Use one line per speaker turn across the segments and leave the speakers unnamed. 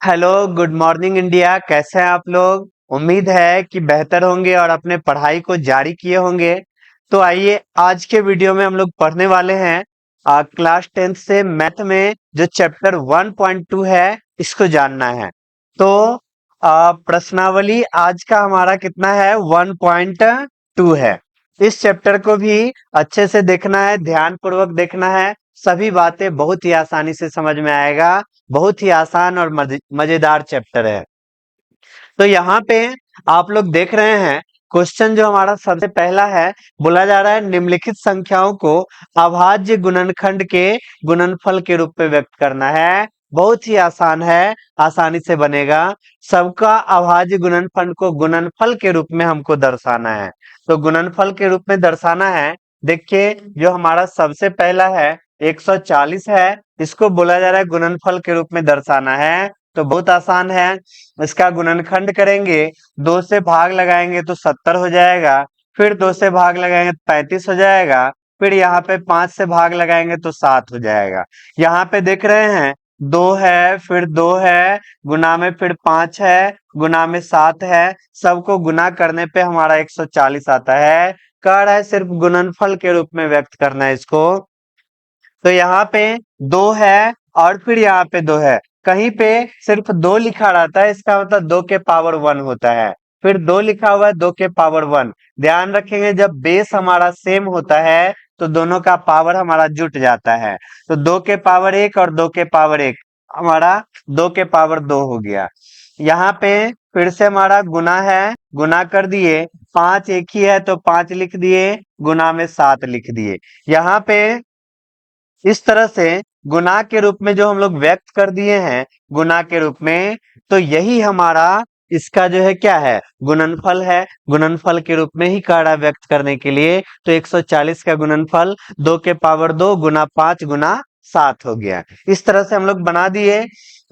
Hello, good morning India. कैसे हैं आप लोग? उम्मीद है कि बेहतर होंगे और अपने पढ़ाई को जारी किए होंगे। तो आइए, आज के वीडियो में हम लोग पढ़ने वाले हैं क्लास 10th से मैथ में जो चैप्टर 1.2 है, इसको जानना है। तो प्रश्नावली आज का हमारा कितना है? 1.2 है। इस चैप्टर को भी अच्छे से देखना है, ध्यान पूर्वक देखना है। सभी बातें बहुत ही आसानी से समझ में आएगा। बहुत ही आसान और मजेदार चैप्टर है। तो यहाँ पे आप लोग देख रहे हैं, क्वेश्चन जो हमारा सबसे पहला है, बोला जा रहा है निम्नलिखित संख्याओं को अभाज्य गुणनखंड के गुणनफल के रूप में व्यक्त करना है। बहुत ही आसान है, आसानी से बनेगा। सबका अभाज्य गुणनफल को गुणनफल के रूप में हमको दर्शाना है। तो गुणनफल के रूप में दर्शाना है। देखिए, जो हमारा सबसे पहला है 140 है, इसको बोला जा रहा है गुणनफल के रूप में दर्शाना है। तो बहुत आसान है, इसका गुणनखंड करेंगे, 2 से भाग लगाएंगे तो 70 हो जाएगा। फिर 2 से भाग लगाएंगे तो 35 हो जाएगा। फिर यहाँ पे 5 से भाग लगाएंगे तो 7 हो जाएगा। यहाँ पे देख रहे हैं, 2 है, फिर 2 है, गुना में फिर 5 है, गुना में 7 है। सबको गुना करने पे हमारा 140 आता है। कह रहा है सिर्फ गुणनफल के रूप में व्यक्त करना है इसको। तो यहाँ पे 2 है और फिर यहाँ पे 2 है। कहीं पे सिर्फ 2 लिखा रहता है, इसका मतलब 2 के पावर 1 होता है। फिर 2 लिखा हुआ है, 2 के पावर 1। ध्यान रखेंगे, जब बेस हमारा सेम होता है तो दोनों का पावर हमारा जुट जाता है। तो 2 के पावर 1 और 2 के पावर 1 हमारा 2 के पावर 2 हो गया। यहाँ पे फिर से हमारा गुना है, गुना कर दिए। 5 एक ही है तो 5 लिख दिए, गुना में 7 लिख दिए। यहाँ पे इस तरह से गुना के रूप में जो हम लोग व्यक्त कर दिए हैं, गुना के रूप में, तो यही हमारा इसका जो है क्या है? गुणनफल है। गुणनफल के रूप में ही कह रहा है व्यक्त करने के लिए। तो 140 का गुणनफल 2 के पावर 2 गुना 5 गुना 7 हो गया। इस तरह से हम लोग बना दिए।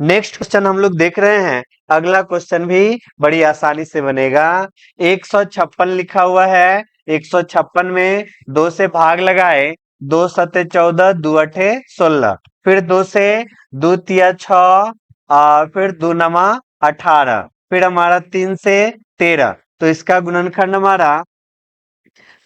नेक्स्ट क्वेश्चन हम लोग देख रहे हैं। अगला क्वेश्चन भी बड़ी आसानी से बनेगा। 156 लिखा हुआ है। 156 में 2 से भाग लगाए, 2 सते 14, 2 अठे 16। फिर 2 से 2 तिया 6, फिर 2 नमा 18। फिर हमारा 3 से 13। तो इसका गुणनखंड हमारा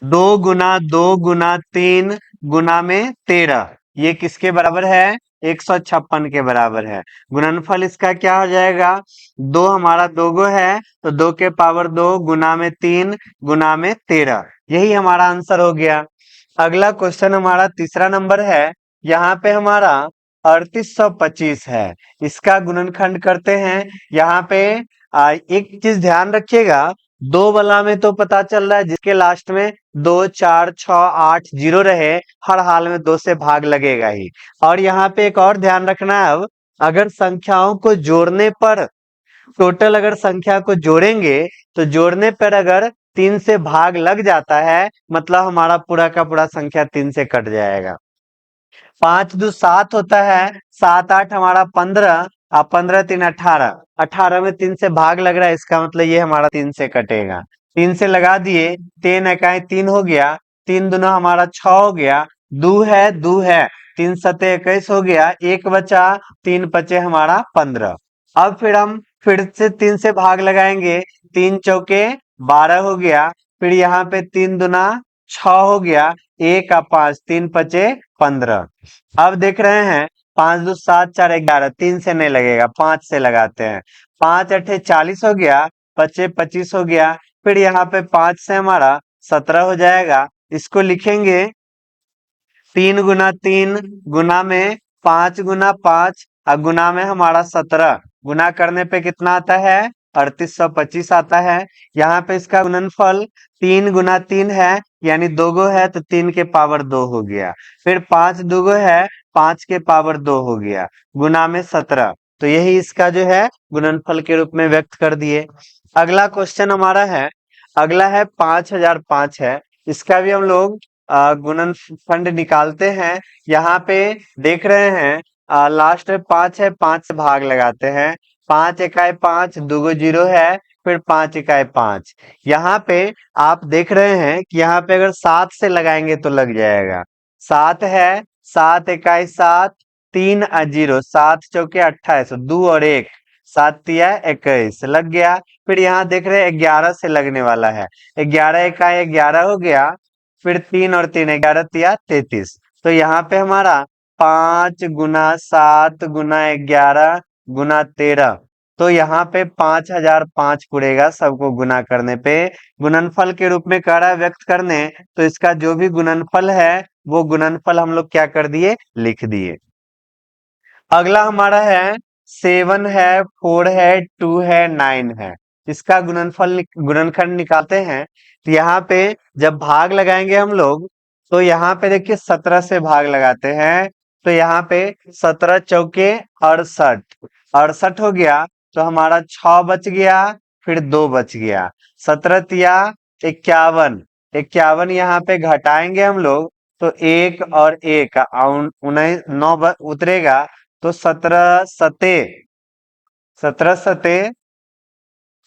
2 गुना 2 गुना 3 गुना में 13। ये किसके बराबर है? 156 के बराबर है। गुणनफल इसका क्या हो जाएगा? 2 हमारा 2 गो है, तो 2 के पावर 2 गुना में 3 गुना में 13। यही हमारा आंसर हो गया। अगला क्वेश्चन हमारा तीसरा नंबर है। यहाँ पे हमारा 3825 है। इसका गुणनखंड करते हैं। यहाँ पे एक चीज ध्यान रखिएगा, 2 वाला में तो पता चल रहा है जिसके लास्ट में 2 4 6 8 0 रहे, हर हाल में 2 से भाग लगेगा ही। और यहाँ पे एक और ध्यान रखना है, अब अगर संख्याओं को जोड़ने पर, टोटल अगर संख्या को जोड़ेंगे तो जोड़ने पर अगर 3 से भाग लग जाता है, मतलब हमारा पूरा का पूरा संख्या 3 से कट जाएगा। 5 दो 7 होता है, 7 8 हमारा 15, और 15 3 18। 18 में 3 से भाग लग रहा है, इसका मतलब ये हमारा 3 से कटेगा। 3 से लगा दिए, 3 इकाई 3 हो गया, 3 दूना हमारा 6 हो गया। 2 है, 2 है, 3 सते 21 हो गया, 1 बचा, 3 बचे हमारा 15। अब फिर हम फिर से 3 से भाग लगाएंगे, 3 चौके 12 हो गया। फिर यहाँ पे 3 दूना 6 हो गया, 1 और 5, 3 पचे 15। अब देख रहे हैं, 5 दो 7 4 11, 3 से नहीं लगेगा, 5 से लगाते हैं। 5 अठे 40 हो गया, 25 25 हो गया। फिर यहाँ पे 5 से हमारा 17 हो जाएगा। इसको लिखेंगे 3 गुना 3 गुना में 5 गुना 5 और गुना में हमारा 17। गुना करने पे कितना आता है? 3825 आता है। यहाँ पे इसका गुणनफल 3 गुना 3 है, यानी 2 गो है तो 3 के पावर 2 हो गया। फिर 5 2 गो है, 5 के पावर 2 हो गया, गुना में 17। तो यही इसका जो है गुणनफल के रूप में व्यक्त कर दिए। अगला क्वेश्चन हमारा है, अगला है 5005 है। इसका भी हम लोग गुणनफल निकालते हैं। यहाँ पे देख रहे हैं, लास्ट में 5 है, 5 से भाग लगाते हैं। 5 इकाई 5, 2 गो 0 है, फिर 5 इकाई 5। यहाँ पे आप देख रहे हैं कि यहाँ पे अगर 7 से लगाएंगे तो लग जाएगा। 7 है, 7 इकाई 7, 3 और 0, 7 चौके 28, 2 और 1, 7 तिया 21 लग गया। फिर यहाँ देख रहे हैं 11 से लगने वाला है, 11 इका 11 हो गया। फिर 3 और 3 11 तिया 33। तो यहाँ पे हमारा 5 गुना 7 गुना 11 गुना 13, तो यहाँ पे 5005 पड़ेगा सबको गुना करने पे। गुणनफल के रूप में कह रहा है व्यक्त करने, तो इसका जो भी गुणनफल है वो गुणनफल हम लोग क्या कर दिए, लिख दिए। अगला हमारा है 7 है, 4 है, 2 है, 9 है। इसका गुणनखंड निकालते हैं। तो यहाँ पे जब भाग लगाएंगे हम लोग, तो यहाँ पे देखिए 17 से भाग लगाते हैं। तो यहाँ पे 17 चौके 68, 68 हो गया। तो हमारा 6 बच गया, फिर 2 बच गया। 17 तिया 51, 51 यहाँ पे घटाएंगे हम लोग, तो 1 और 1 उन्नीस 9 उतरेगा। तो 17 सते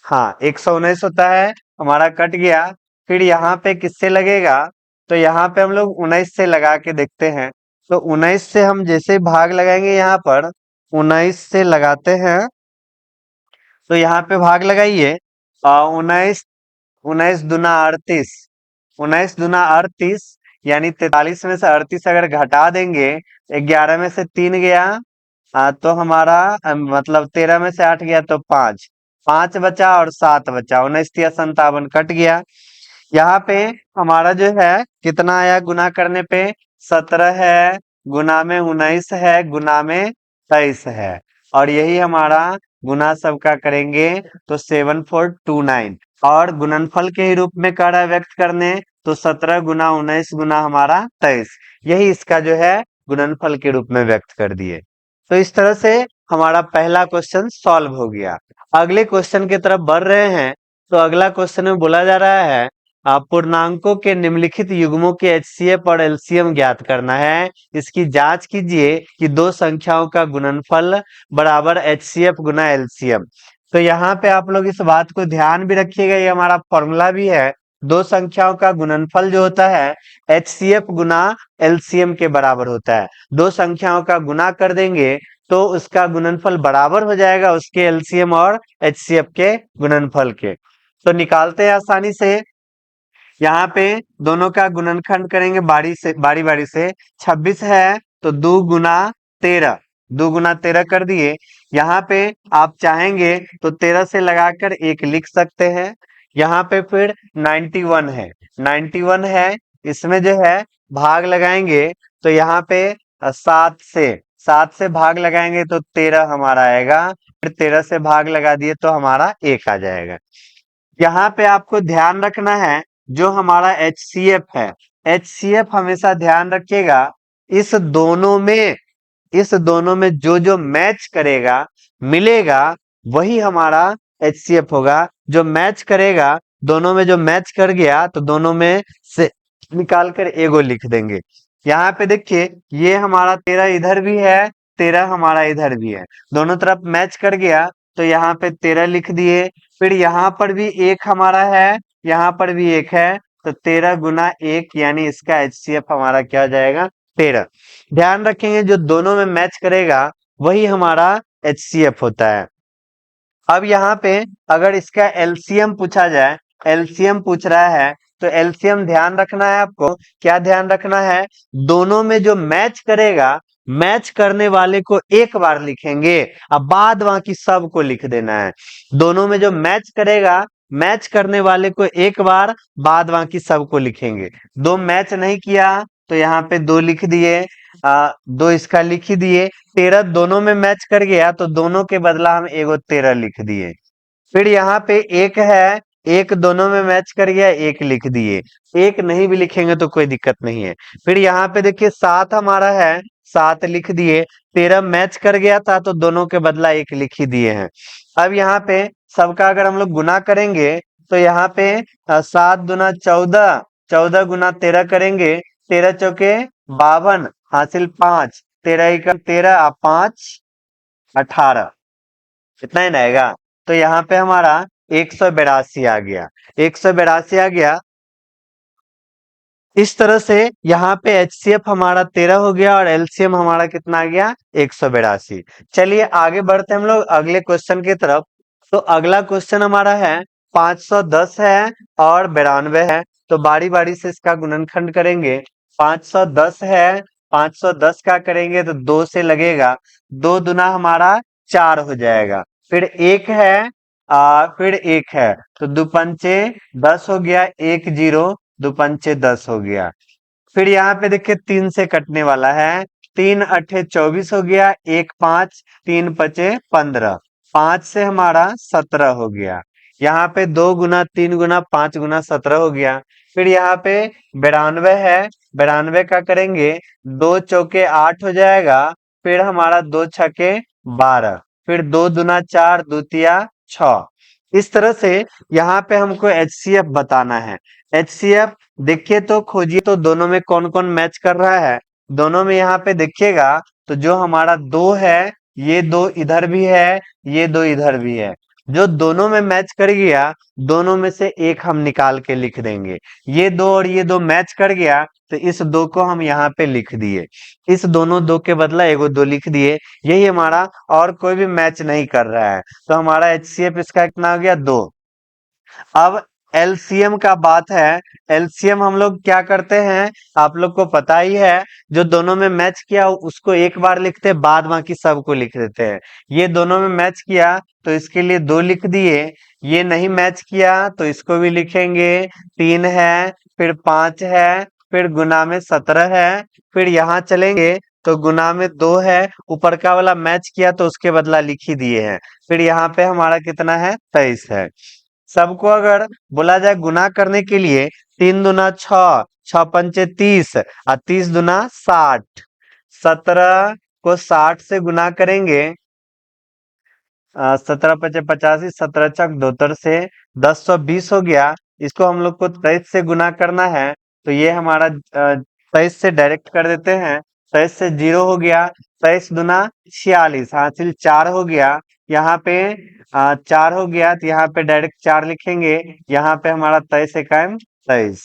हाँ 119 होता है, हमारा कट गया। फिर यहाँ पे किससे लगेगा, तो यहाँ पे हम लोग 19 से लगा के देखते हैं। तो 19 से हम जैसे भाग लगाएंगे, यहाँ पर 19 से लगाते हैं। तो यहाँ पे भाग लगाइए, 19 19 दूना 38, 19 दूना 38, यानी 43 में से 38 अगर घटा देंगे, 11 में से 3 गया, तो हमारा मतलब 13 में से 8 गया तो 5, 5 बचा और 7 बचा, 19 तिया 57 कट गया। यहाँ पे हमारा जो है कितना आया गुना करने पे, 17 है, गुना में 19 है, गुना में 23 है। और यही हमारा गुना सबका करेंगे तो 7429। और गुणनफल के ही रूप में कर व्यक्त करने, तो 17 गुना 19 गुना हमारा 23, यही इसका जो है गुणनफल के रूप में व्यक्त कर दिए। तो इस तरह से हमारा पहला क्वेश्चन सॉल्व हो गया। अगले क्वेश्चन की तरफ बढ़ रहे हैं। तो अगला क्वेश्चन में बोला जा रहा है पूर्णांकों के निम्नलिखित युग्मों के एचसीएफ और एलसीएम ज्ञात करना है। इसकी जांच कीजिए कि दो संख्याओं का गुणनफल बराबर एचसीएफ गुना एलसीएम। तो यहाँ पे आप लोग इस बात को ध्यान भी रखिएगा, ये हमारा फॉर्मूला भी है। दो संख्याओं का गुणनफल जो होता है एचसीएफ गुना एलसीएम के बराबर होता है। दो संख्याओं का गुना कर देंगे तो उसका गुणनफल बराबर हो जाएगा उसके एलसीएम और एचसीएफ के गुणनफल के। तो निकालते हैं आसानी से। यहाँ पे दोनों का गुणनखंड करेंगे बारी बारी से। 26 है तो 2 गुना 13, 2 गुना 13 कर दिए। यहाँ पे आप चाहेंगे तो 13 से लगाकर 1 लिख सकते हैं। यहाँ पे फिर 91 है, 91 है, इसमें जो है भाग लगाएंगे, तो यहाँ पे 7 से भाग लगाएंगे तो 13 हमारा आएगा। फिर 13 से भाग लगा दिए तो हमारा 1 आ जाएगा। यहाँ पे आपको ध्यान रखना है, जो हमारा एचसीएफ है, एचसीएफ हमेशा ध्यान रखिएगा, इस दोनों में इस दोनों में जो जो मैच करेगा मिलेगा वही हमारा एचसीएफ होगा। जो मैच करेगा, दोनों में जो मैच कर गया तो दोनों में से निकाल कर एगो लिख देंगे। यहाँ पे देखिए ये हमारा 13 इधर भी है, 13 हमारा इधर भी है, दोनों तरफ मैच कर गया तो यहाँ पे 13 लिख दिए। फिर यहाँ पर भी 1 हमारा है, यहाँ पर भी 1 है, तो 13 गुना 1 यानी इसका एचसीएफ हमारा क्या हो जाएगा, 13। ध्यान रखेंगे जो दोनों में मैच करेगा वही हमारा एचसीएफ होता है। अब यहाँ पे अगर इसका एलसीएम पूछा जाए, एलसीएम पूछ रहा है, तो एलसीएम ध्यान रखना है आपको। क्या ध्यान रखना है, दोनों में जो मैच करेगा, मैच करने वाले को एक बार लिखेंगे, अब बाद बाकी सबको लिख देना है। दोनों में जो मैच करेगा, मैच करने वाले को एक बार, बाद बाकी सबको लिखेंगे। दो मैच नहीं किया तो यहाँ पे 2 लिख दिए, 2 इसका लिख ही दिए। 13 दोनों में मैच कर गया तो दोनों के बदला हम एगो 13 लिख दिए। फिर यहाँ पे 1 है, 1 दोनों में मैच कर गया, 1 लिख दिए। 1 नहीं भी लिखेंगे तो कोई दिक्कत नहीं है। फिर यहाँ पे देखिए 7 हमारा है, 7 लिख दिए। 13 मैच कर गया था तो दोनों के बदला 1 लिख ही दिए हैं। अब यहाँ पे सबका अगर हम लोग गुना करेंगे, तो यहाँ पे 7 दुना 14, 14 गुना 13 करेंगे, 13 चौके 52, हासिल 5, 13 एकम 13 5 18, इतना ही ना आएगा। तो यहाँ पे हमारा 182 आ गया, 182 आ गया। इस तरह से यहाँ पे HCF हमारा 13 हो गया और LCM हमारा कितना आ गया 182। चलिए आगे बढ़ते हैं हम लोग अगले क्वेश्चन की तरफ। तो अगला क्वेश्चन हमारा है 510 है और 92 है। तो बारी बारी से इसका गुणनखंड करेंगे। 510 है, 510 का करेंगे तो 2 से लगेगा, 2 दुना हमारा 4 हो जाएगा। फिर एक है, फिर एक है, तो दो पंचे 10 हो गया, एक जीरो, दो पंचे 10 हो गया। फिर यहाँ पे देखिए 3 से कटने वाला है, 3 अठे 24 हो गया, एक 5, 3 पचे 15, 5 से हमारा 17 हो गया। यहाँ पे 2 गुना 3 गुना 5 गुना 17 हो गया। फिर यहाँ पे 92 है, 92 का करेंगे, 2 चौके 8 हो जाएगा, फिर हमारा 2 छके 12, फिर 2 दुना 4, दूतिया 6। इस तरह से यहाँ पे हमको HCF बताना है। HCF देखिए तो खोजिए तो दोनों में कौन कौन मैच कर रहा है। दोनों में यहाँ पे देखिएगा तो जो हमारा 2 है, ये 2 इधर भी है, ये 2 इधर भी है। जो दोनों में मैच कर गया, दोनों में से एक हम निकाल के लिख देंगे। ये 2 और ये 2 मैच कर गया तो इस 2 को हम यहाँ पे लिख दिए। इस दोनों 2 के बदला एगो 2 लिख दिए। यही हमारा, और कोई भी मैच नहीं कर रहा है। तो हमारा HCF इसका कितना हो गया 2। अब एलसीएम का बात है। एलसीएम हम लोग क्या करते हैं, आप लोग को पता ही है। जो दोनों में मैच किया उसको एक बार लिखते हैं, बाद बाकी सबको लिख देते हैं। ये दोनों में मैच किया तो इसके लिए 2 लिख दिए। ये नहीं मैच किया तो इसको भी लिखेंगे। 3 है, फिर 5 है, फिर गुना में 17 है, फिर यहाँ चलेंगे तो गुना में 2 है, ऊपर का वाला मैच किया तो उसके बदला लिख ही दिए हैं। फिर यहाँ पे हमारा कितना है 23 है। सबको अगर बोला जाए गुना करने के लिए, 3 दुना 6, 6 पंचे 30 और 30 दुना 60, 17 को 60 से गुना करेंगे, 17 पचे 85, 17 चक 72 से 1020 हो गया। इसको हम लोग को 23 से गुना करना है तो ये हमारा 23 से डायरेक्ट कर देते हैं। 23 से 0 हो गया, 23 दुना 46, हासिल 4 हो गया। यहाँ पे 4 हो गया तो यहाँ पे डायरेक्ट 4 लिखेंगे। यहाँ पे हमारा 23 इकाई 23।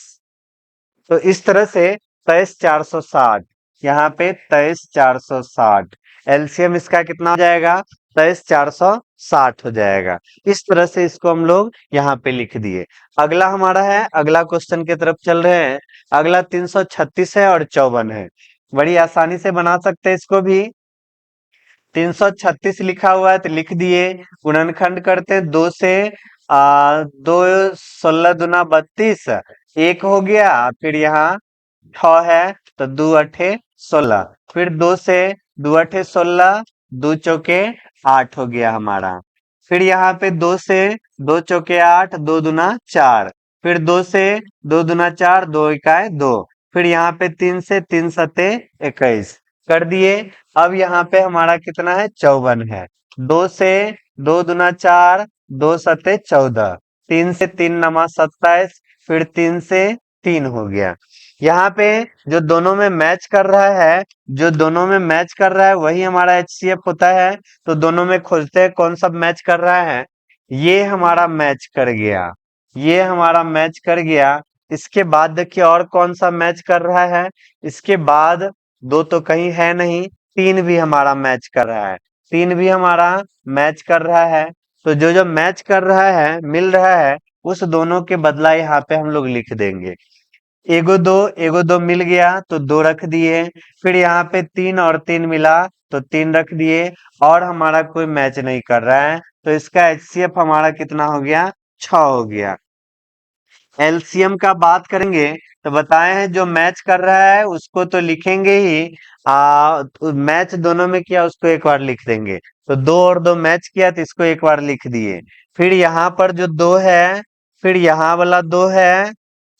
तो इस तरह से 23,460, यहाँ पे 23,460 एलसीएम इसका कितना हो जाएगा 23,460 हो जाएगा। इस तरह से इसको हम लोग यहाँ पे लिख दिए। अगला हमारा है, अगला क्वेश्चन की तरफ चल रहे हैं। अगला 336 है और 54 है। बड़ी आसानी से बना सकते हैं इसको भी। 336 लिखा हुआ है तो लिख दिए। गुणनखंड करते हैं 2 से, 2 16 दुना 32, एक हो गया। फिर यहाँ 6 है तो 2 अठे 16, फिर 2 से 2 अठे 16, 2 चौके 8 हो गया हमारा। फिर यहाँ पे 2 से 2 चौके 8, 2 दुना 4, फिर 2 से 2 दुना 4, 2 इकाई 2, फिर यहाँ पे 3 से 3 सते 21 कर दिए। अब यहाँ पे हमारा कितना है 54 है। 2 से 2 दुना 4, 2 सते 14, 3 से 3 नमा 27, फिर 3 से 3 हो गया। यहाँ पे जो दोनों में मैच कर रहा है, जो दोनों में मैच कर रहा है वही हमारा HCF होता है। तो दोनों में खोजते हैं कौन सा मैच कर रहा है। ये हमारा मैच कर गया, ये हमारा मैच कर गया। इसके बाद देखिए और कौन सा मैच कर रहा है। इसके बाद 2 तो कहीं है नहीं, 3 भी हमारा मैच कर रहा है, 3 भी हमारा मैच कर रहा है। तो जो जो मैच कर रहा है, मिल रहा है, उस दोनों के बदला यहाँ पे हम लोग लिख देंगे। एगो दो मिल गया तो 2 रख दिए। फिर यहाँ पे 3 और 3 मिला तो 3 रख दिए। और हमारा कोई मैच नहीं कर रहा है तो इसका HCF हमारा कितना हो गया 6 हो गया। एलसीएम का बात करेंगे तो बताए हैं जो मैच कर रहा है उसको तो लिखेंगे ही। मैच दोनों में किया उसको एक बार लिख देंगे। तो 2 और 2 मैच किया तो इसको एक बार लिख दिए। फिर यहाँ पर जो 2 है, फिर यहाँ वाला 2 है,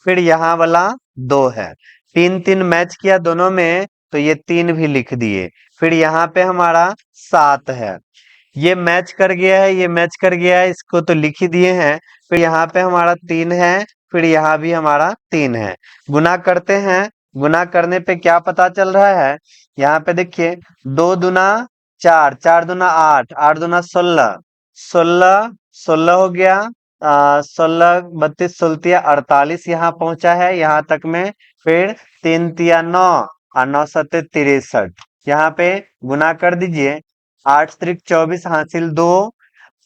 फिर यहाँ वाला 2 है। 3 3 मैच किया दोनों में तो ये 3 भी लिख दिए। फिर यहाँ पे हमारा 7 है। ये मैच कर गया है, ये मैच कर गया है, इसको तो लिख ही दिए हैं। फिर यहाँ पे हमारा 3 है, फिर यहाँ भी हमारा 3 है। गुना करते हैं, गुना करने पे क्या पता चल रहा है। यहाँ पे देखिए 2 दुना 4, 4 दुना 8, 8 दुना 16, 16 16 हो गया। 16 32 16 48 यहाँ पहुंचा है यहाँ तक में। फिर 3 तिया 9 और 9 सत्ते 63, यहाँ पे गुना कर दीजिए। 8 त्रिक 24 हासिल 2,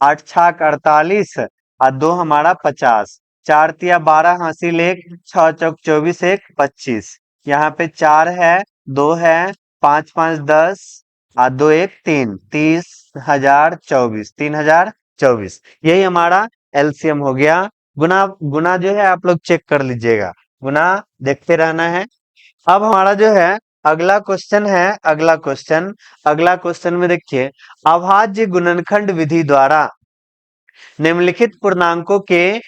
8 छाक 48 और 2 हमारा 50। 4 तिया 12 हासिल 1, 6 चौक 24 1 25। यहाँ पे 4 है, 2 है, 5 5 10 और 2 1 3, 30,024, 3024। यही हमारा एलसीएम हो गया। गुना गुना जो है आप लोग चेक कर लीजिएगा, गुना देखते रहना है। अब हमारा जो है अगला क्वेश्चन है, अगला क्वेश्चन में देखिए, अभाज्य गुणनखंड विधि द्वारा निम्नलिखित पूर्णांकों के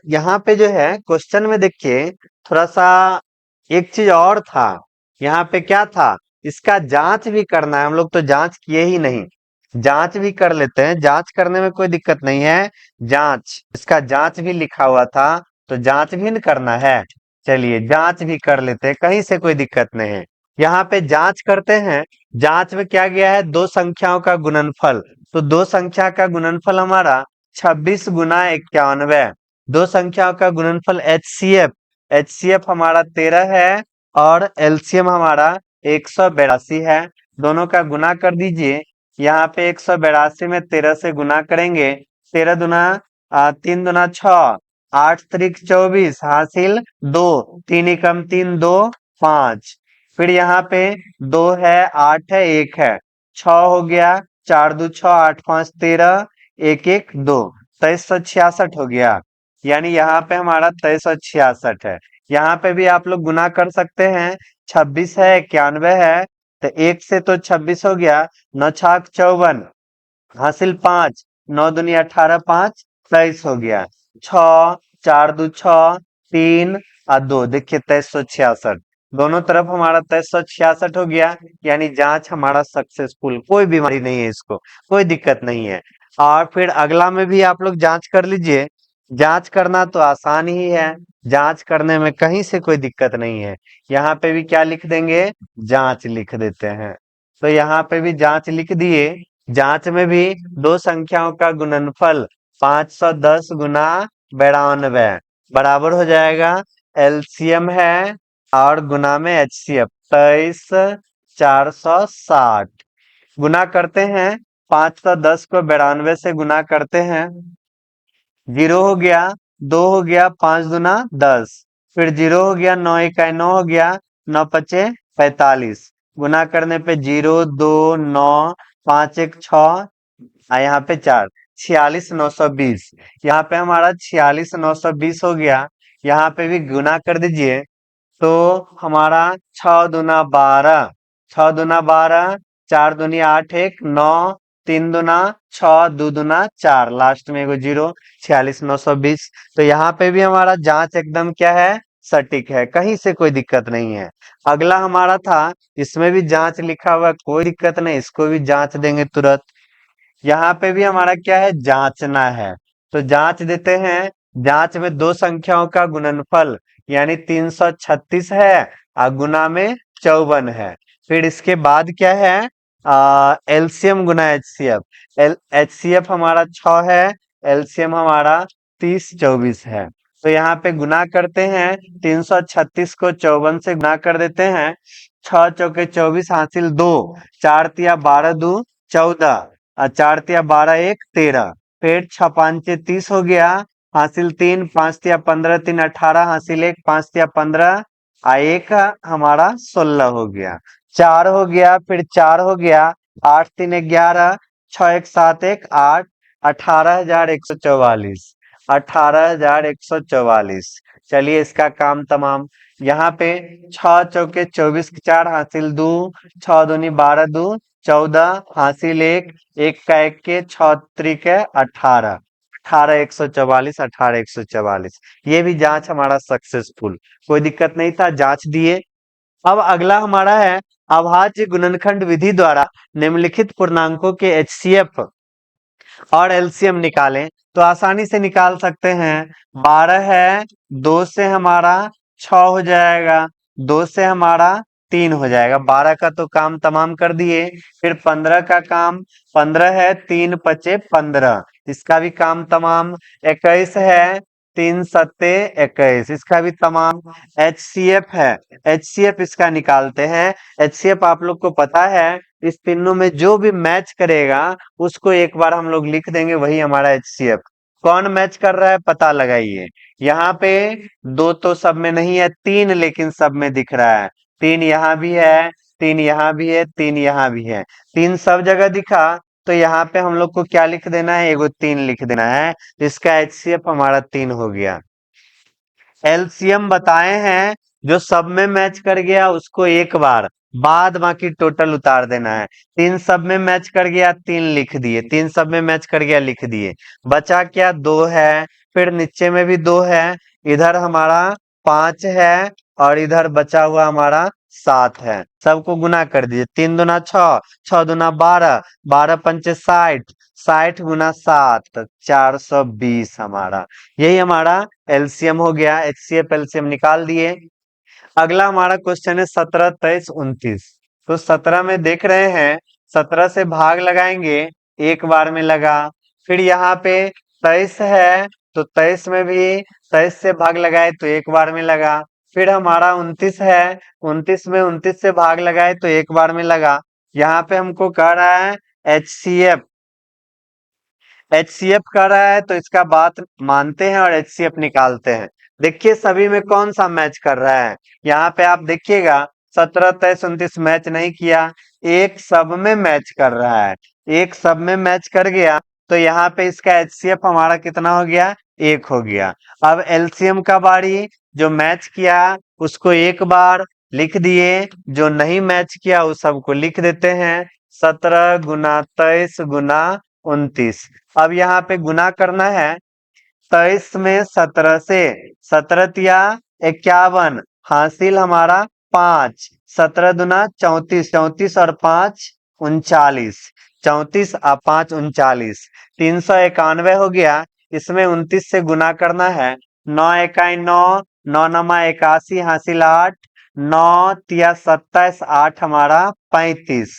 यहाँ पे जो है क्वेश्चन में देखिए थोड़ा सा एक चीज और था। यहाँ पे क्या था, इसका जांच भी करना है हम लोग, तो जांच किए ही नहीं। जांच भी कर लेते हैं, जांच करने में कोई दिक्कत नहीं है। जांच, इसका जांच भी लिखा हुआ था, तो जांच भी न करना है। चलिए जांच भी कर लेते हैं, कहीं से कोई दिक्कत नहीं है। यहाँ पे जांच करते हैं। जांच में क्या गया है, दो संख्याओं का गुणनफल। तो दो संख्या का गुणनफल हमारा 26 गुना 91। दो संख्याओं का गुणनफल एचसीएफ हमारा 13 है और एलसीएम हमारा 182 है। दोनों का गुना कर दीजिए। यहाँ पे 182 में 13 से गुना करेंगे। 13 दुना 3 दुना 6, 8 त्रिक 24 हासिल 2, 3 एकम 3 2 5। फिर यहाँ पे 2 है, 8 है, 1 है, 6 हो गया, 4 2 6 8 5 13, 1 1 2, 2366 हो गया। यानी यहाँ पे हमारा 2366 है। यहाँ पे भी आप लोग गुना कर सकते हैं। 26 है, 91 है, तो 1 से तो 26 हो गया। 9 छाक 54 हासिल 5, 9 दुनी 18 5 23 हो गया। 6 4 2 6 3 और 2, देखिए 2366। दोनों तरफ हमारा 2366 हो गया। यानी जांच हमारा सक्सेसफुल, कोई बीमारी नहीं है, इसको कोई दिक्कत नहीं है। और फिर अगला में भी आप लोग जांच कर लीजिए। जांच करना तो आसान ही है, जांच करने में कहीं से कोई दिक्कत नहीं है। यहाँ पे भी क्या लिख देंगे, जांच लिख देते हैं। तो यहाँ पे भी जांच लिख दिए। जांच में भी दो संख्याओं का गुणनफल 510 गुना 92 बराबर हो जाएगा। एलसीएम है और गुना में एचसीएफ 23,460। गुना करते हैं, 510 को 92 से गुना करते हैं। 0 हो गया, 2 हो गया, 5 दुना 10, फिर 0 हो गया, 9 इकाई 9 हो गया, 9 पचे 45। गुना करने पे 0 2 9 5 1 6 यहाँ पे 4, 46,920। यहाँ पे हमारा 46,920 हो गया। यहाँ पे भी गुना कर दीजिए, तो हमारा 6 दुना 12, 6 दुना 12, 4 दुनी 8 1 9, 3 दुना 6, 2 दुना 4, लास्ट में एगो 0, 46,920। तो यहाँ पे भी हमारा जांच एकदम क्या है, सटीक है, कहीं से कोई दिक्कत नहीं है। अगला हमारा था, इसमें भी जांच लिखा हुआ, कोई दिक्कत नहीं, इसको भी जांच देंगे तुरंत। यहाँ पे भी हमारा क्या है, जांचना है, तो जांच देते हैं। जांच में दो संख्याओं का गुणनफल यानी 336 है और गुना में 54 है। फिर इसके बाद क्या है, एलसीएम गुना एचसीएफ। एचसीएफ हमारा 6 है, एलसीएम हमारा 30 24 है। तो यहाँ पे गुना करते हैं, 336 को 54 से गुना कर देते हैं। 6 चौके 24 हासिल 2, 4 तिया 12 2 14, 4 तिया 12 1 13, फिर 6 5 30 हो गया, हासिल 3, 5 तिया 15 3 18 हासिल 1, 5 तिया 15 1 हमारा 16 हो गया। 4 हो गया, फिर 4 हो गया, 8 3 11, 6 1 7 1 8, 18,144, 18,144। चलिए इसका काम तमाम। यहाँ पे 6 चौके 24 4 हासिल 2, 6 दूनी 12 2 14 हासिल 1, 1 का 1 के 6 त्रिक 18, 18,144, 18,144। ये भी जांच हमारा सक्सेसफुल, कोई दिक्कत नहीं था, जांच दिए। अब अगला हमारा है, अभाज्य गुणनखंड विधि द्वारा निम्नलिखित पूर्णांकों के एचसीएफ और एलसीएम निकालें। तो आसानी से निकाल सकते हैं। 12 है, 2 से हमारा 6 हो जाएगा, 2 से हमारा 3 हो जाएगा। 12 का तो काम तमाम कर दिए। फिर 15 का काम, 15 है, 3 पचे 15, इसका भी काम तमाम। 21 है, 3 सत्ते 21, इसका भी तमाम। HCF है, HCF इसका निकालते हैं। HCF आप लोग को पता है, इस तीनों में जो भी मैच करेगा उसको एक बार हम लोग लिख देंगे, वही हमारा HCF। कौन मैच कर रहा है पता लगाइए। यहाँ पे दो तो सब में नहीं है, तीन लेकिन सब में दिख रहा है। तीन यहाँ भी है, तीन यहाँ भी है, तीन यहाँ भी है। तीन सब जगह दिखा, तो यहाँ पे हम लोग को क्या लिख देना है, एगो तीन लिख देना है। इसका HCF हमारा 3 हो गया। LCM बताए हैं, जो सब में मैच कर गया उसको एक बार, बाद बाकी टोटल उतार देना है। तीन सब में मैच कर गया, 3 लिख दिए। तीन सब में मैच कर गया, लिख दिए। बचा क्या, 2 है, फिर नीचे में भी 2 है, इधर हमारा 5 है, और इधर बचा हुआ हमारा 7 है। सबको गुना कर दीजिए। 3 दूना 6, 6 दूना 12, 12 पंचे 60, 60 गुना 7, 420 हमारा। यही हमारा LCM हो गया। HCF LCM निकाल दिए। अगला हमारा क्वेश्चन है 17, 23, 29। तो 17 में देख रहे हैं, 17 से भाग लगाएंगे, एक बार में लगा। फिर यहाँ पे 23 है, तो 23 में भी 23 से भाग लगाए तो एक बार में लगा। फिर हमारा 29 है, 29 में 29 से भाग लगाए तो एक बार में लगा। यहाँ पे हमको कह रहा है HCF, HCF कर रहा है, तो इसका बात मानते हैं और HCF निकालते हैं। देखिए सभी में कौन सा मैच कर रहा है। यहाँ पे आप देखिएगा, 17, 23, 29 मैच नहीं किया, एक सब में मैच कर रहा है। एक सब में मैच कर गया, तो यहाँ पे इसका HCF हमारा कितना हो गया, 1 हो गया। अब LCM का बारी, जो मैच किया उसको एक बार लिख दिए, जो नहीं मैच किया उस सबको लिख देते हैं। 17 गुना 23 गुना 29। अब यहाँ पे गुना करना है। 23 में 17 से, 17 तिया 51, हासिल हमारा 5, 17 दुना 34, 34 और 5 39, 34 और 5 39, 391 हो गया। इसमें 29 से गुना करना है। 9 इकाई 9, 9 नमा 81, हासिल 8, 9 तिया 27, 8 हमारा 35,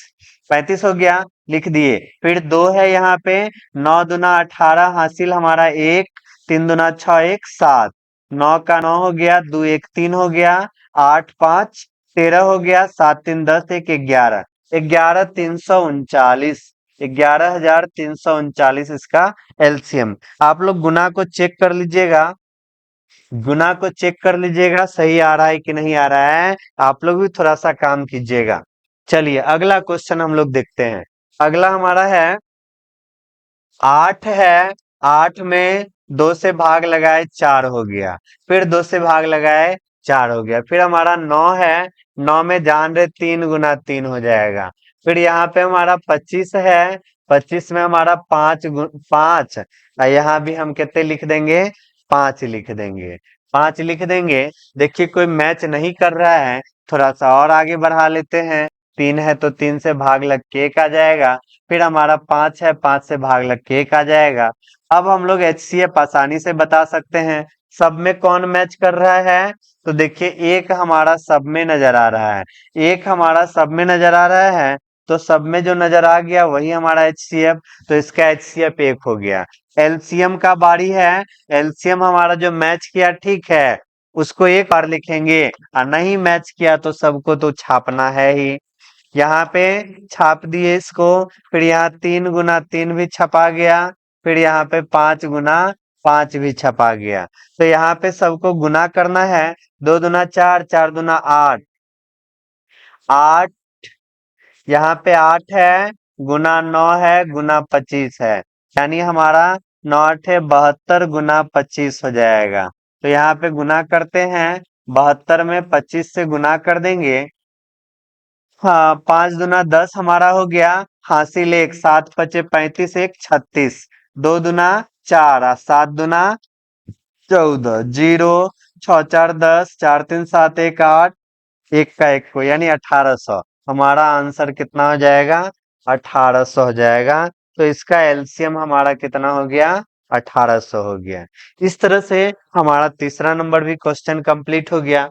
35 हो गया, लिख दिए। फिर 2 है यहाँ पे, 9 दुना 18, हासिल हमारा 1, 3 दुना 6 1 7, 9 का 9 हो गया, 2 1 3 हो गया, 8 5 13 हो गया, 7 3 10, 1 11, 11 339, 11,339 इसका LCM। आप लोग गुना को चेक कर लीजिएगा, गुना को चेक कर लीजिएगा, सही आ रहा है कि नहीं आ रहा है। आप लोग भी थोड़ा सा काम कीजिएगा। चलिए अगला क्वेश्चन हम लोग देखते हैं। अगला हमारा है 8 है, 8 में 2 से भाग लगाए 4 हो गया, फिर 2 से भाग लगाए 4 हो गया। फिर हमारा 9 है, 9 में जान रहे 3 गुना 3 हो जाएगा। फिर यहाँ पे हमारा 25 है, 25 में हमारा 5, और यहाँ भी हम कितने लिख देंगे, 5 लिख देंगे। 5 लिख देंगे। देखिए कोई मैच नहीं कर रहा है, थोड़ा सा और आगे बढ़ा लेते हैं। 3 है तो 3 से भाग लग के 1 आ जाएगा। फिर हमारा 5 है, 5 से भाग लग के 1 आ जाएगा। अब हम लोग HCF आसानी से बता सकते हैं। सब में कौन मैच कर रहा है, तो देखिए एक हमारा सब में नजर आ रहा है, एक हमारा सब में नजर आ रहा है, तो सब में जो नजर आ गया वही हमारा HCF, तो इसका HCF 1 हो गया। LCM का बारी है। LCM हमारा जो मैच किया ठीक है, उसको एक बार लिखेंगे, और नहीं मैच किया तो सबको तो छापना है ही। यहाँ पे छाप दिए इसको। फिर यहाँ 3 गुना 3 भी छपा गया। फिर यहाँ पे 5 गुना 5 भी छपा गया। तो यहाँ पे सबको गुना करना है। 2 दुना 4, 4 दुना 8, 8, यहाँ पे 8 है, गुना 9 है, गुना 25 है, यानी हमारा 9 8 72 गुना 25 हो जाएगा। तो यहाँ पे गुना करते हैं, 72 में 25 से गुना कर देंगे। हाँ, 5 दुना 10 हमारा हो गया, हासिल 1, 7 पचे 35, 1 36, 2 दुना 4, 7 दुना 14, 0, 6 4 10, 4 3 7 1 8, 1 का 1 को, यानी 1800। हमारा आंसर कितना हो जाएगा, 1800 हो जाएगा। तो इसका LCM हमारा कितना हो गया, 1800 हो गया। इस तरह से हमारा तीसरा नंबर भी क्वेश्चन कंप्लीट हो गया।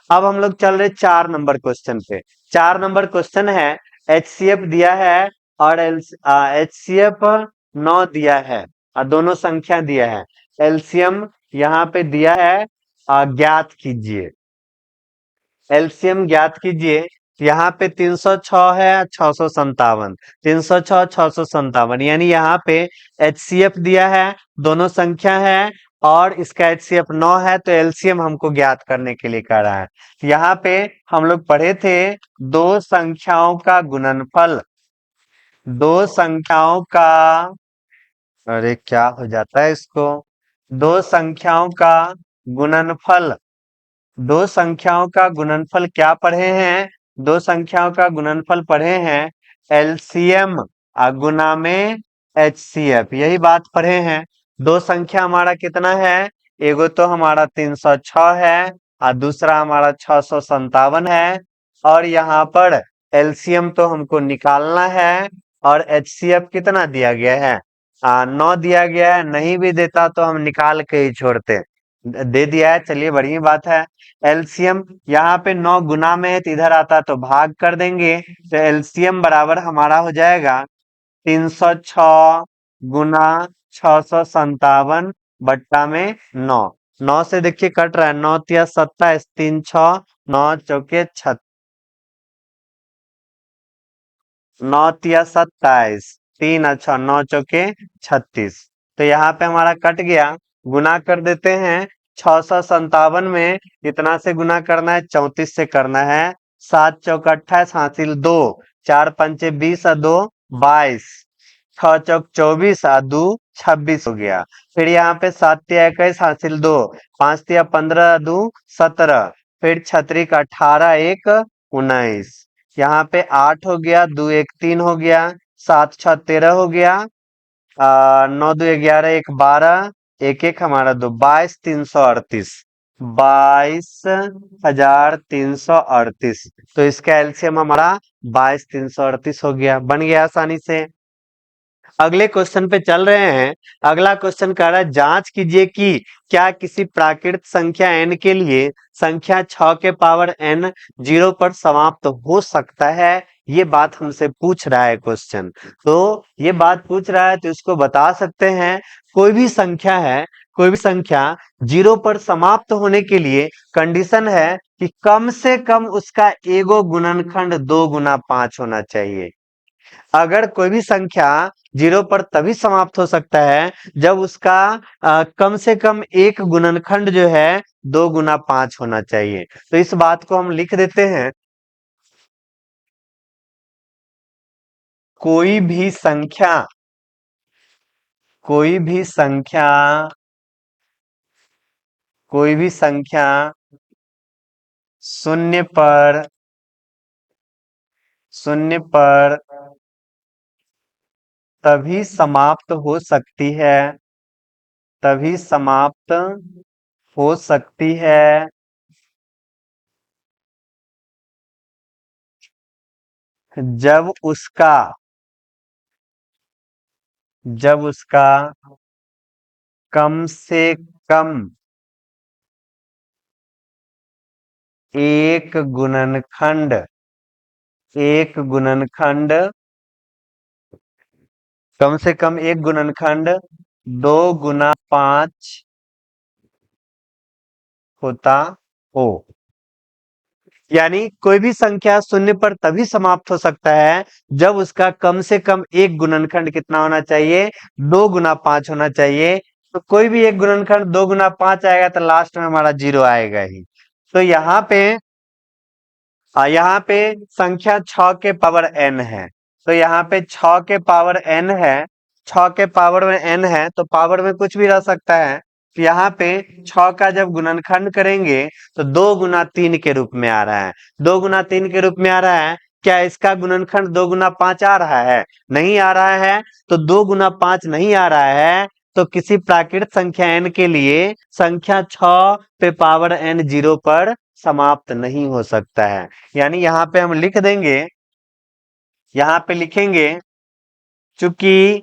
अब हम लोग चल रहे 4 नंबर क्वेश्चन पे। 4 नंबर क्वेश्चन है, HCF दिया है और HCF 9 दिया है। दोनों संख्या दिया है। एलसीएम यहाँ पे दिया है, ज्ञात कीजिए। एलसीएम ज्ञात कीजिए। यहाँ पे 306 है, 657, 306 657, यानी यहाँ पे एचसीएफ दिया है, दोनों संख्या है और इसका एचसीएफ 9 है, तो एलसीएम हमको ज्ञात करने के लिए कह रहा है। यहाँ पे हम लोग पढ़े थे दो संख्याओं का गुणनफल, दो संख्याओं का, अरे क्या हो जाता है इसको, दो संख्याओं का गुणनफल, दो संख्याओं का गुणनफल क्या पढ़े हैं, दो संख्याओं का गुणनफल पढ़े हैं एलसीएम गुना में एचसीएफ, यही बात पढ़े हैं। दो संख्या हमारा कितना है, एगो तो हमारा 306 है और दूसरा हमारा 657 है, और यहाँ पर एलसीएम तो हमको निकालना है और एचसीएफ कितना दिया गया है, 9 दिया गया है। नहीं भी देता तो हम निकाल के ही छोड़ते, दे दिया है, चलिए बढ़िया बात है। एलसीएम यहाँ पे 9 गुना में है तो इधर आता तो भाग कर देंगे, तो एलसीएम बराबर हमारा हो जाएगा 306 गुना 657 बट्टा में 9। 9 से देखिए कट रहा है, 9 तिया 27, 3 6, 9 चौके 36, 9 तिया 27, 3 अच्छा 9 चौके 36, तो यहाँ पे हमारा कट गया। गुना कर देते हैं, 657 में कितना से गुना करना है, 34 से करना है। 7 चौक 28, हासिल 2, 4 पंचे 20 और 2 22, 6 चौक 24 और 2 26 हो गया। फिर यहाँ पे 7 तिया 21, हासिल 2, 5 तिया 15 2 17, फिर छतरी का 18 1 19, यहाँ पे 8 हो गया, 2 1 3 हो गया, 7 6 13 हो गया, 9 2 11 1 12, 1 1 हमारा 2 22 338, 22,338, तो इसका एलसीएम हमारा 22,338 हो गया, बन गया आसानी से। अगले क्वेश्चन पे चल रहे हैं। अगला क्वेश्चन कह रहा है जांच कीजिए कि क्या किसी प्राकृत संख्या n के लिए संख्या 6 के पावर n 0 पर समाप्त हो सकता है। ये बात हमसे पूछ रहा है क्वेश्चन, तो ये बात पूछ रहा है तो इसको बता सकते हैं। कोई भी संख्या है, कोई भी संख्या 0 पर समाप्त होने के लिए कंडीशन है कि कम से कम उसका एगो गुणनखंड 2 गुना 5 होना चाहिए। अगर कोई भी संख्या 0 पर तभी समाप्त हो सकता है जब उसका कम से कम एक गुणनखंड जो है 2 गुना 5 होना चाहिए। तो इस बात को हम लिख देते हैं, कोई भी संख्या, कोई भी संख्या, कोई भी संख्या शून्य पर, शून्य पर तभी समाप्त हो सकती है, तभी समाप्त हो सकती है जब उसका, जब उसका कम से कम एक गुणनखंड, एक गुणनखंड, कम से कम एक गुणनखंड 2 गुना 5 होता हो। यानी कोई भी संख्या शून्य पर तभी समाप्त हो सकता है जब उसका कम से कम एक गुणनखंड कितना होना चाहिए, 2 गुना 5 होना चाहिए। तो कोई भी एक गुणनखंड 2 गुना 5 आएगा तो लास्ट में हमारा 0 आएगा ही। तो यहाँ पे संख्या 6 के पावर n है, तो यहाँ पे 6 के पावर n है, 6 के पावर में n है तो पावर में कुछ भी रह सकता है। तो यहाँ पे 6 का जब गुणनखंड करेंगे तो 2 गुना 3 के रूप में आ रहा है, 2 गुना 3 के रूप में आ रहा है। क्या इसका गुणनखंड 2 गुना 5 आ रहा है, नहीं आ रहा है, तो 2 गुना 5 नहीं आ रहा है, तो किसी प्राकृत संख्या n के लिए संख्या 6 पे पावर n 0 पर समाप्त नहीं हो सकता है। यानी यहाँ पे हम लिख देंगे, यहाँ पे लिखेंगे चूंकि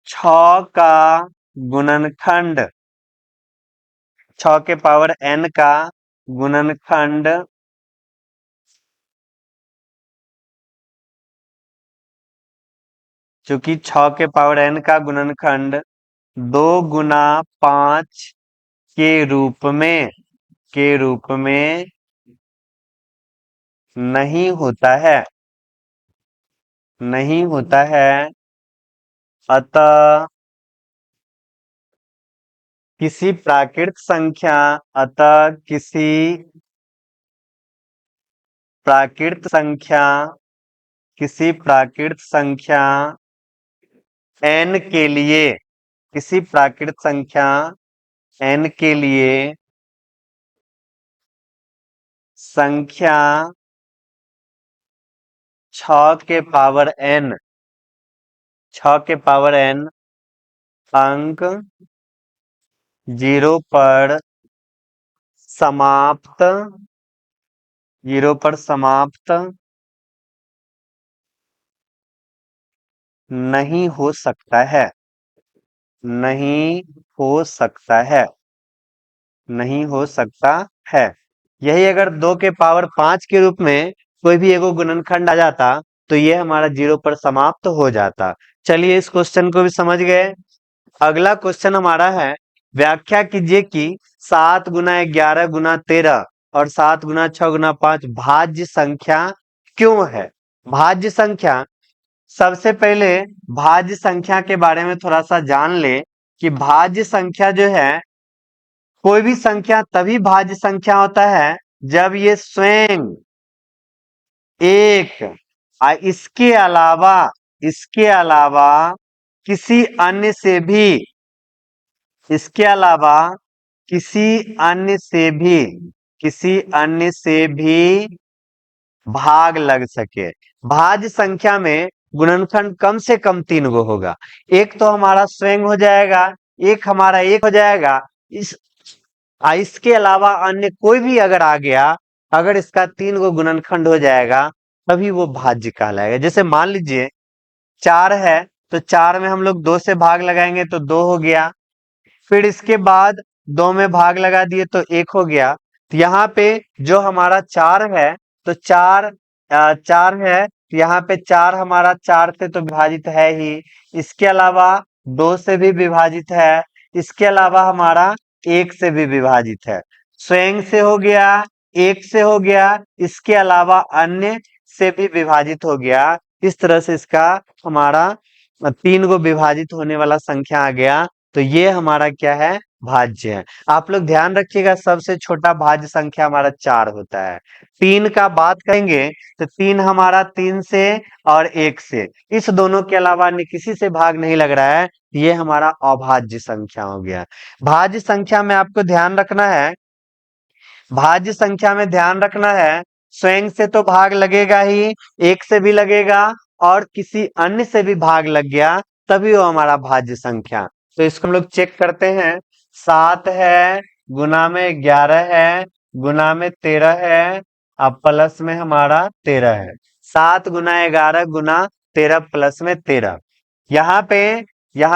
6 का गुणनखंड, 6 के पावर n का गुणनखंड चूंकि 6 के पावर n का गुणनखंड 2 गुना 5 के रूप में नहीं होता है, नहीं होता है। अतः किसी प्राकृत संख्या अतः किसी प्राकृत संख्या किसी प्राकृत संख्या n के लिए किसी प्राकृत संख्या n के लिए संख्या 6 के पावर n 6 के पावर n अंक 0 पर समाप्त 0 पर समाप्त नहीं हो सकता है, नहीं हो सकता है, नहीं हो सकता है। यही अगर 2 के पावर 5 के रूप में कोई भी एगो गुणनखंड आ जाता तो ये हमारा 0 पर समाप्त हो जाता। चलिए इस क्वेश्चन को भी समझ गए। अगला क्वेश्चन हमारा है, व्याख्या कीजिए कि 7 गुना 11 गुना 13 और 7 गुना 6 गुना 5 भाज्य संख्या क्यों है। भाज्य संख्या, सबसे पहले भाज्य संख्या के बारे में थोड़ा सा जान ले कि भाज्य संख्या जो है, कोई भी संख्या तभी भाज्य संख्या होता है जब ये स्वयं एक इसके अलावा किसी अन्य से भी इसके अलावा किसी अन्य से भी भाग लग सके। भाज्य संख्या में गुणनखंड कम से कम 3 गो होगा। एक तो हमारा स्वयं हो जाएगा, एक हमारा एक हो जाएगा। इसके अलावा अन्य कोई भी अगर आ गया, अगर इसका 3 गो गुणनखंड हो जाएगा तभी वो भाज्य कहलाएगा। जैसे मान लीजिए 4 है तो 4 में हम लोग 2 से भाग लगाएंगे तो 2 हो गया, फिर इसके बाद 2 में भाग लगा दिए तो 1 हो गया। तो यहाँ पे जो हमारा 4 है तो 4 है, यहाँ पे 4 हमारा 4 से तो विभाजित है ही, इसके अलावा 2 से भी विभाजित है, इसके अलावा हमारा 1 से भी विभाजित है। स्वयं से हो गया, 1 से हो गया, इसके अलावा अन्य से भी विभाजित हो गया। इस तरह से इसका हमारा 3 गो विभाजित होने वाला संख्या आ गया। तो ये हमारा क्या है, भाज्य है। आप लोग ध्यान रखिएगा, सबसे छोटा भाज्य संख्या हमारा 4 होता है। 3 का बात करेंगे तो 3 हमारा 3 से और 1 से, इस दोनों के अलावा अन्य किसी से भाग नहीं लग रहा है, ये हमारा अभाज्य संख्या हो गया। भाज्य संख्या में आपको ध्यान रखना है, भाज्य संख्या में ध्यान रखना है, स्वयं से तो भाग लगेगा ही, 1 से भी लगेगा और किसी अन्य से भी भाग लग गया तभी वो हमारा भाज्य संख्या। तो इसको हम लोग चेक करते हैं। 7 है, गुना में 11 है, गुना में 13 है, अब प्लस में हमारा 13 है। 7 गुना 11 गुना 13 प्लस में 13। यहाँ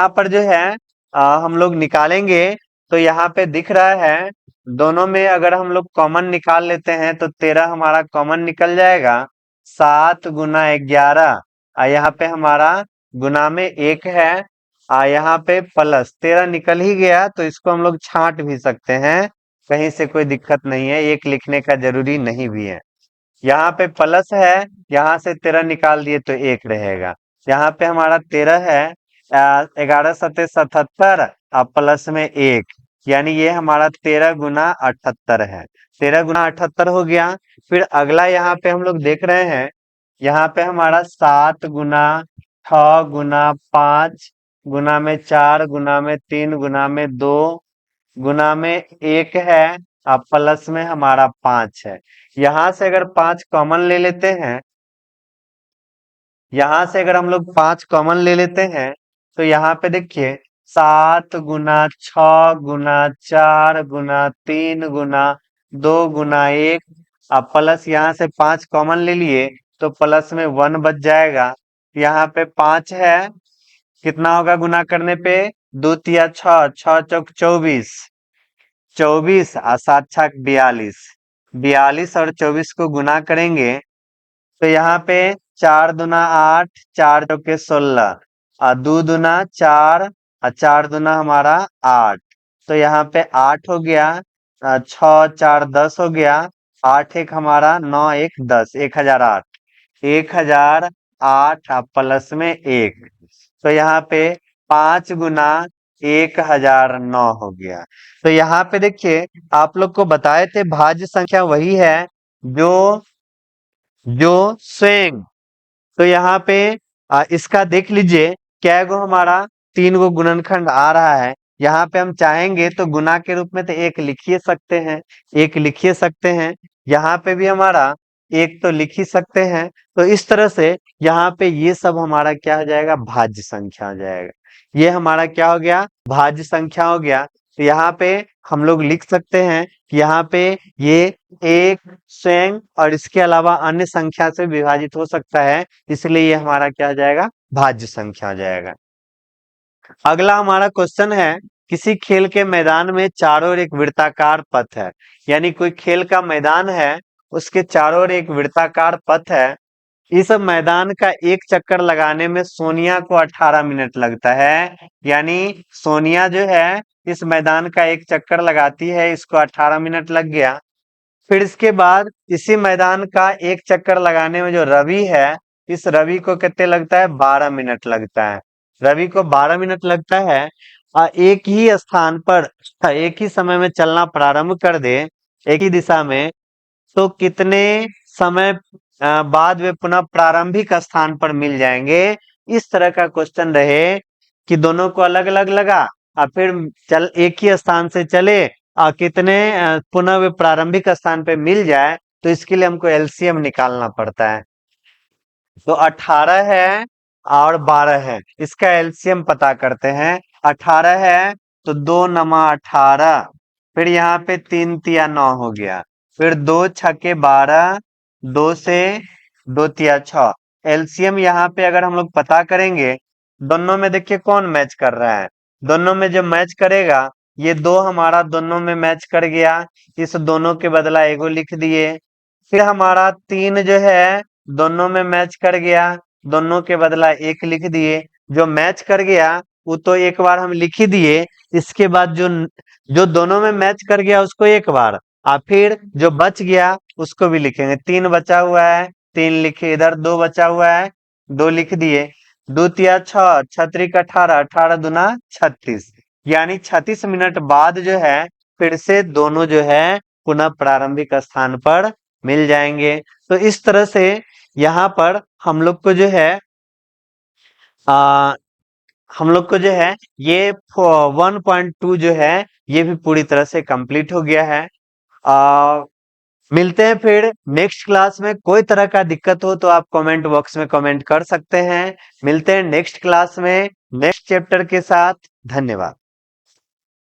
पर जो है हम लोग निकालेंगे तो यहाँ पे दिख रहा है, दोनों में अगर हम लोग कॉमन निकाल लेते हैं तो 13 हमारा कॉमन निकल जाएगा। 7 गुना 11 यहाँ पे हमारा गुना में 1 है, यहाँ पे प्लस 13 निकल ही गया, तो इसको हम लोग छांट भी सकते हैं, कहीं से कोई दिक्कत नहीं है, एक लिखने का जरूरी नहीं भी है। यहाँ पे प्लस है, यहाँ से 13 निकाल दिए तो 1 रहेगा। यहाँ पे हमारा 13 है, 11 सत्ते 77 और प्लस में 1, यानी ये हमारा 13 गुना 78 है। 13 गुना 78 हो गया। फिर अगला यहाँ पे हम लोग देख रहे हैं, यहाँ पे हमारा 7 गुना 6 गुना 5 गुना में 4 गुना में 3 गुना में 2 गुना में 1 है, अब प्लस में हमारा 5 है। यहाँ से अगर 5 कॉमन ले लेते हैं, यहाँ से अगर हम लोग 5 कॉमन ले लेते हैं तो यहाँ पे देखिए 7 गुना 6 गुना 4 गुना 3 गुना 2 गुना 1, अब प्लस यहाँ से 5 कॉमन ले लिए तो प्लस में 1 बच जाएगा। यहाँ पे 5 है, कितना होगा गुना करने पे, 2 तिया 6, 6 चौक 24, 24 और 7 छक 42, 42 और 24 को गुना करेंगे तो यहाँ पे 4 दूना 8, 4 चौके 16, दो दूना 4 और 4 दूना हमारा 8। तो यहाँ पे 8 हो गया, 6 4 10 हो गया, 8 एक हमारा 9 1 10, 1008। 1008 प्लस में 1, तो यहाँ पे 5 गुना 1009 हो गया। तो यहाँ पे देखिए आप लोग को बताए थे भाज्य संख्या वही है जो जो स्वयं। तो यहाँ पे इसका देख लीजिए क्या गो हमारा 3 गो गुणनखंड आ रहा है। यहाँ पे हम चाहेंगे तो गुना के रूप में तो एक लिखिए सकते हैं, एक लिखिए सकते हैं। यहाँ पे भी हमारा एक तो लिख ही सकते हैं। तो इस तरह से यहाँ पे ये सब हमारा क्या हो जाएगा, भाज्य संख्या हो जाएगा। ये हमारा क्या हो गया, भाज्य संख्या हो गया। तो यहाँ पे हम लोग लिख सकते हैं कि यहाँ पे ये एक स्वयं और इसके अलावा अन्य संख्या से विभाजित हो सकता है, इसलिए ये हमारा क्या हो जाएगा, भाज्य संख्या हो जाएगा। अगला हमारा क्वेश्चन है, किसी खेल के मैदान में चारों ओर एक वृत्ताकार पथ है। यानी कोई खेल का मैदान है, उसके चारों ओर एक वृत्ताकार पथ है। इस मैदान का एक चक्कर लगाने में सोनिया को 18 मिनट लगता है। यानी सोनिया जो है इस मैदान का एक चक्कर लगाती है, इसको 18 मिनट लग गया। फिर इसके बाद इसी मैदान का एक चक्कर लगाने में जो रवि है, इस रवि को कितने लगता है, 12 मिनट लगता है। रवि को 12 मिनट लगता है। एक ही स्थान पर एक ही समय में चलना प्रारंभ कर दे, एक ही दिशा में, तो कितने समय बाद वे पुनः प्रारंभिक स्थान पर मिल जाएंगे। इस तरह का क्वेश्चन रहे कि दोनों को अलग अलग लगा और फिर चल एक ही स्थान से चले और कितने पुनः वे प्रारंभिक स्थान पे मिल जाए, तो इसके लिए हमको एलसीएम निकालना पड़ता है। तो 18 है और 12 है, इसका एलसीएम पता करते हैं। 18 है तो 2 नमा 18, फिर यहाँ पे 3 तिया 9 हो गया, फिर 2 छके 12, 2 से 2 तिया 6। एलसीएम यहाँ पे अगर हम लोग पता करेंगे, दोनों में देखिए कौन मैच कर रहा है, दोनों में जब मैच करेगा, ये 2 हमारा दोनों में मैच कर गया, इस दोनों के बदला एगो लिख दिए। फिर हमारा 3 जो है दोनों में मैच कर गया, दोनों के बदला एक लिख दिए। जो मैच कर गया वो तो एक बार हम लिख ही दिए। इसके बाद जो जो दोनों में मैच कर गया उसको एक बार, और फिर जो बच गया उसको भी लिखेंगे। 3 बचा हुआ है, 3 लिखे, इधर 2 बचा हुआ है, 2 लिख दिए। 2 तिया 6, 6 त्रिक 18, 18 दूना 36। यानी 36 मिनट बाद जो है फिर से दोनों जो है पुनः प्रारंभिक स्थान पर मिल जाएंगे। तो इस तरह से यहाँ पर हम लोग को जो है आ, हम लोग को जो है ये 1.2 जो है ये भी पूरी तरह से कंप्लीट हो गया है। मिलते हैं फिर नेक्स्ट क्लास में। कोई तरह का दिक्कत हो तो आप कमेंट बॉक्स में कमेंट कर सकते हैं। मिलते हैं नेक्स्ट क्लास में नेक्स्ट चैप्टर के साथ। धन्यवाद।